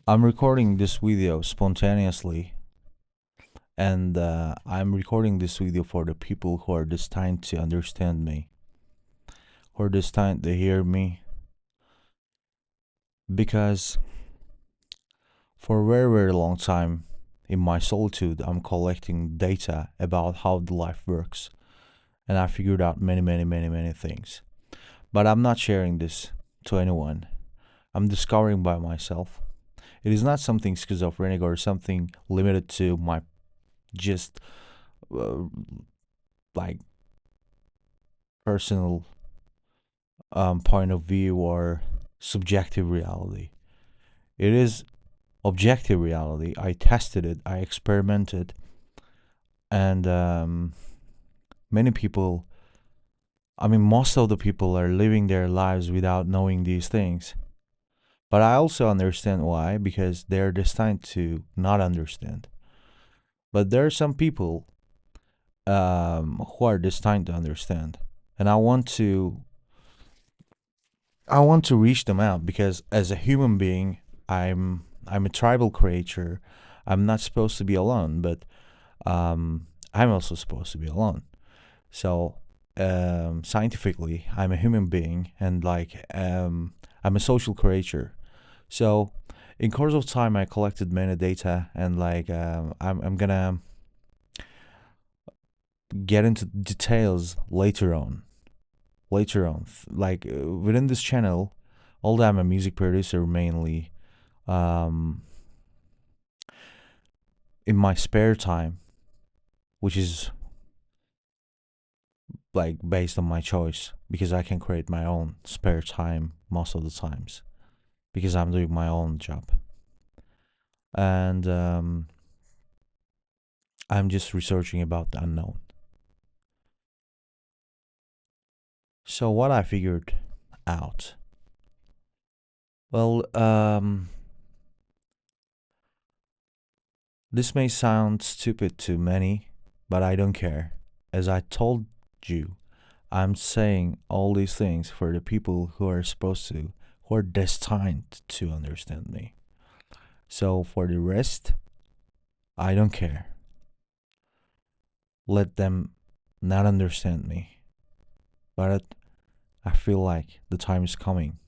I'm recording this video spontaneously, and I'm recording this video for the people who are destined to understand me, who are destined to hear me, because for a very, very long time in my solitude, I'm collecting data about how the life works, and I figured out many, many, many, many things. But I'm not sharing this to anyone. I'm discovering by myself. It is not something schizophrenic or something limited to my just uh, like personal point of view or subjective reality. It is objective reality. I tested it, I experimented, and many people, I mean, most of the people are living their lives without knowing these things. But I also understand why, because they're destined to not understand. But there are some people who are destined to understand, and I want to reach them out because as a human being, I'm a tribal creature. I'm not supposed to be alone, but I'm also supposed to be alone. So scientifically, I'm a human being, and I'm a social creature. So in course of time, I collected many data, and I'm gonna get into details later on. Later on, within this channel, although I'm a music producer mainly, um, in my spare time, which is like based on my choice because I can create my own spare time most of the times because I'm doing my own job. And I'm just researching about the unknown. So, what I figured out, well, this may sound stupid to many, but I don't care. As I told you, I'm saying all these things for the people who are supposed to, who are destined to understand me. So for the rest, I don't care. Let them not understand me. But I feel like the time is coming.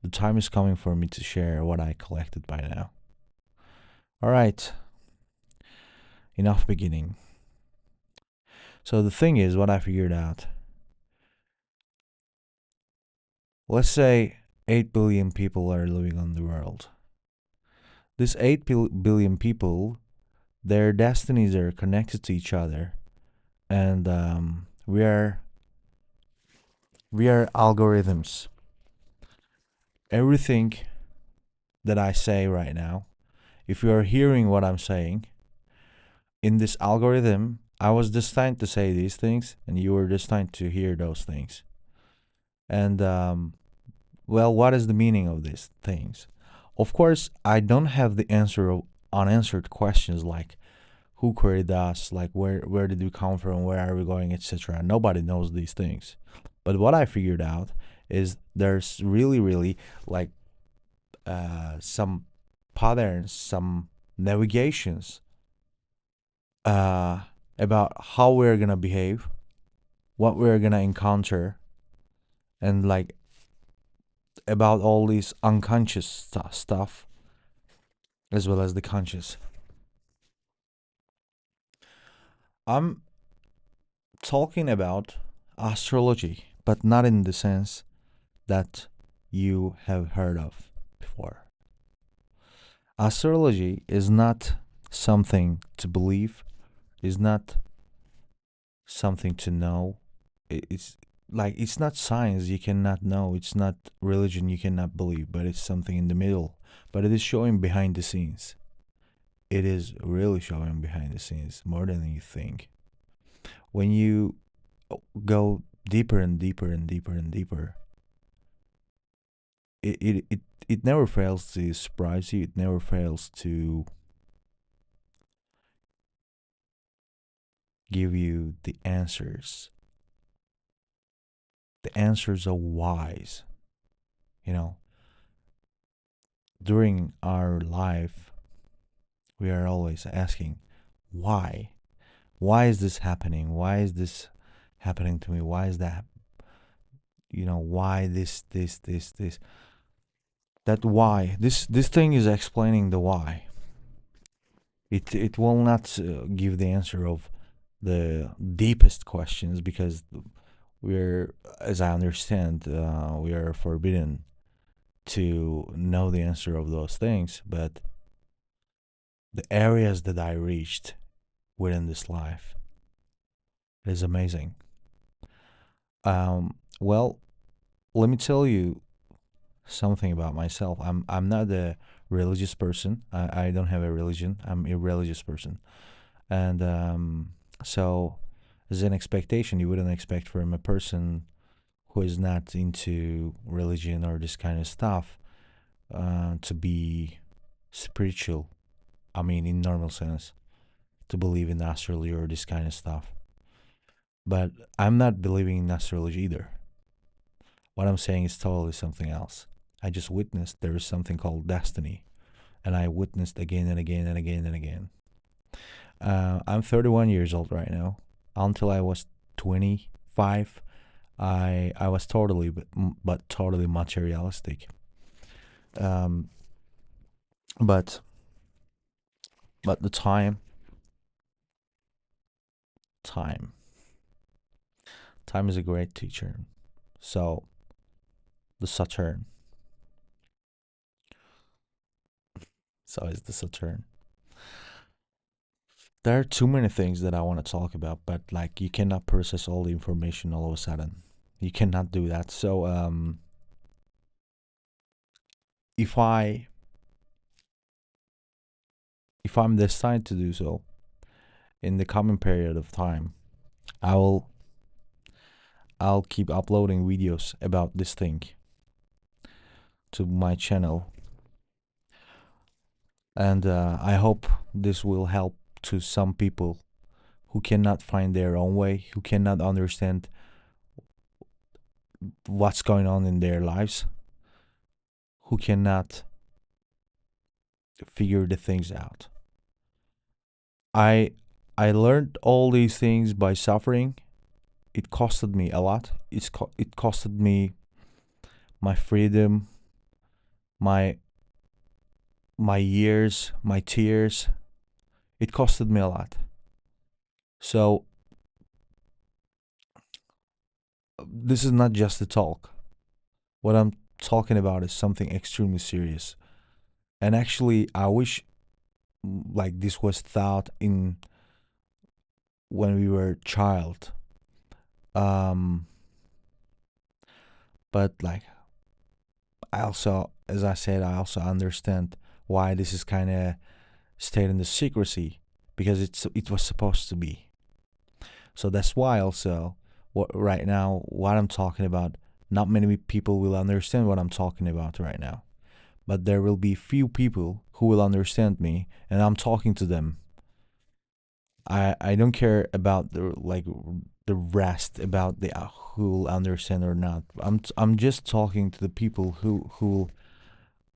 The time is coming for me to share what I collected by now. Alright, enough beginning. So the thing is, what I figured out. Let's say 8 billion people are living on the world. These 8 billion people, their destinies are connected to each other. And we are algorithms. Everything that I say right now, if you are hearing what I'm saying, in this algorithm, I was destined to say these things, and you were destined to hear those things. And well, what is the meaning of these things? Of course, I don't have the answer of unanswered questions like who created us, like where did we come from, where are we going, etc. Nobody knows these things. But what I figured out is there's really, really like some patterns, some navigations uh, about how we're gonna behave, what we're gonna encounter, and like about all these unconscious stuff as well as the conscious. I'm talking about astrology, but not in the sense that you have heard of before. Astrology is not something to believe, is not something to know. It's like it's not science you cannot know, it's not religion you cannot believe, but it's something in the middle. But it is showing behind the scenes. It is really showing behind the scenes more than you think. When you go deeper and deeper and deeper and deeper, it never fails to surprise you. It never fails to give you the answers. The answers are wise. You know, during our life, we are always asking, why? Why is this happening? Why is this happening to me? Why is that? Why this? That why. This thing is explaining the why. It will not give the answer of the deepest questions, because we're, as I understand, we are forbidden to know the answer of those things. But the areas that I reached within this life is amazing. Well, let me tell you something about myself. I'm not a religious person. I don't have a religion. I'm a religious person, and so as an expectation, you wouldn't expect from a person who is not into religion or this kind of stuff to be spiritual. I mean, in normal sense, to believe in astrology or this kind of stuff. But I'm not believing in astrology either. What I'm saying is totally something else. I just witnessed there is something called destiny, and I witnessed again and again and again and again. I'm 31 years old right now. Until I was 25, I was totally but totally materialistic. Um, but but the time time is a great teacher. So the Saturn, so is the Saturn. There are too many things that I want to talk about, but like you cannot process all the information all of a sudden. You cannot do that. So if I if I'm destined to do so in the coming period of time, I will I'll keep uploading videos about this thing to my channel, and I hope this will help to some people who cannot find their own way, who cannot understand what's going on in their lives, who cannot figure the things out. I I learned all these things by suffering. It costed me a lot. It costed me my freedom, my my years, my tears. It costed me a lot. So this is not just a talk. What I'm talking about is something extremely serious. And actually, I wish like this was thought in when we were a child. Um, but like I also, as I said, I also understand why this is kind of stayed in the secrecy, because it was supposed to be. So that's why also what right now what I'm talking about, not many people will understand what I'm talking about right now, but there will be few people who will understand me, and I'm talking to them. I don't care about the rest about the who will understand or not. I'm just talking to the people who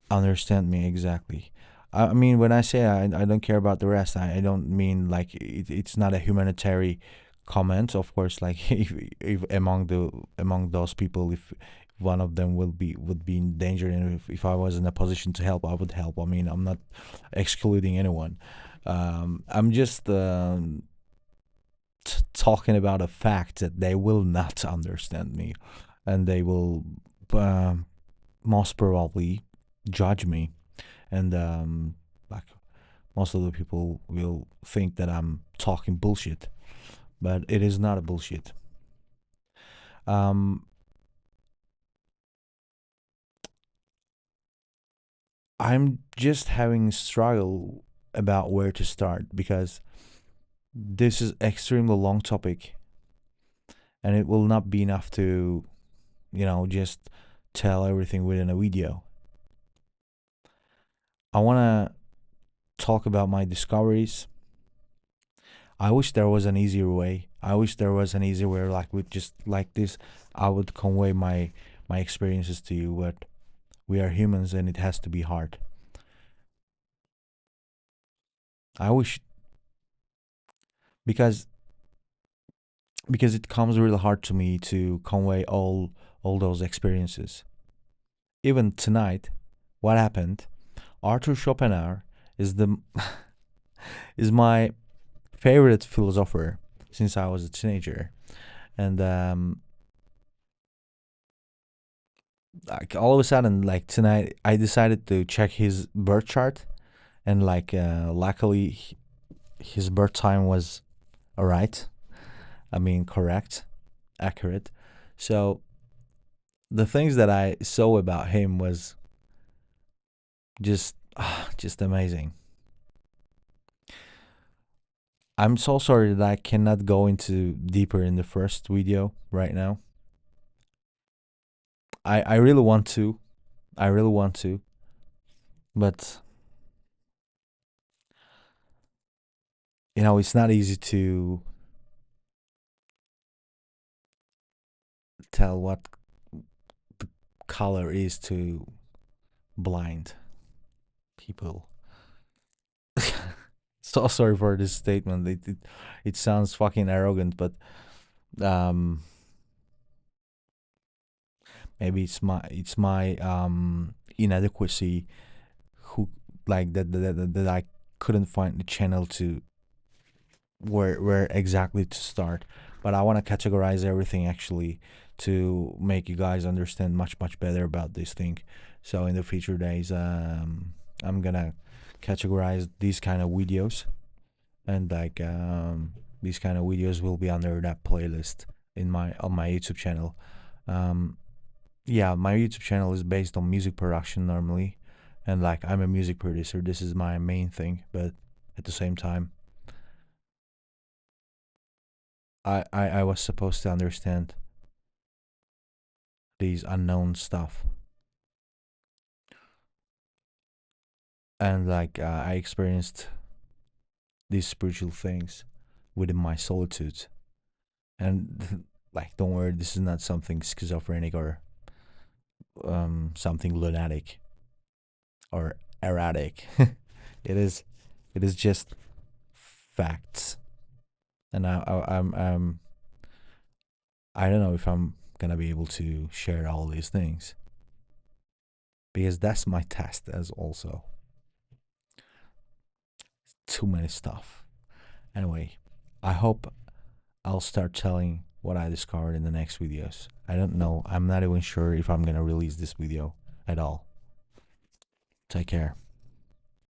understand me exactly. I mean, when I say I don't care about the rest, I don't mean like it's not a humanitarian comment. Of course, like if among those people, if one of them would be in danger, and if I was in a position to help, I would help. I mean, I'm not excluding anyone. I'm just talking about a fact that they will not understand me, and they will um, most probably judge me, and like most of the people will think that I'm talking bullshit, but it is not a bullshit. Um, I'm just having a struggle about where to start, because this is extremely long topic, and it will not be enough to just tell everything within a video. I want to talk about my discoveries. I wish there was an easier way. I wish there was an easier way, like with just like this, I would convey my experiences to you. But we are humans, and it has to be hard. I wish because it comes really hard to me to convey all those experiences. Even tonight, what happened? Arthur Schopenhauer is the is my favorite philosopher since I was a teenager, and like all of a sudden, like tonight, I decided to check his birth chart, and like luckily, his birth time was alright. I mean, correct, accurate. So the things that I saw about him was just just amazing. I'm so sorry that I cannot go into deeper in the first video right now. I really want to. I really want to, but it's not easy to tell what color is to blind people. So sorry for this statement. It sounds fucking arrogant, but um maybe it's my inadequacy who like that I couldn't find the channel to where exactly to start. But I want to categorize everything actually to make you guys understand much better about this thing. So in the future days, I'm gonna categorize these kind of videos, and like these kind of videos will be under that playlist in my on my YouTube channel. Um, yeah, my YouTube channel is based on music production normally, and like I'm a music producer. This is my main thing, but at the same time, I was supposed to understand these unknown stuff, and like I experienced these spiritual things within my solitude. And like, don't worry, this is not something schizophrenic or something lunatic or erratic. It is just facts, and I don't know if I'm gonna be able to share all these things because that's my test as also too many stuff. Anyway, I hope I'll start telling what I discovered in the next videos. I don't know. I'm not even sure if I'm gonna release this video at all. Take care.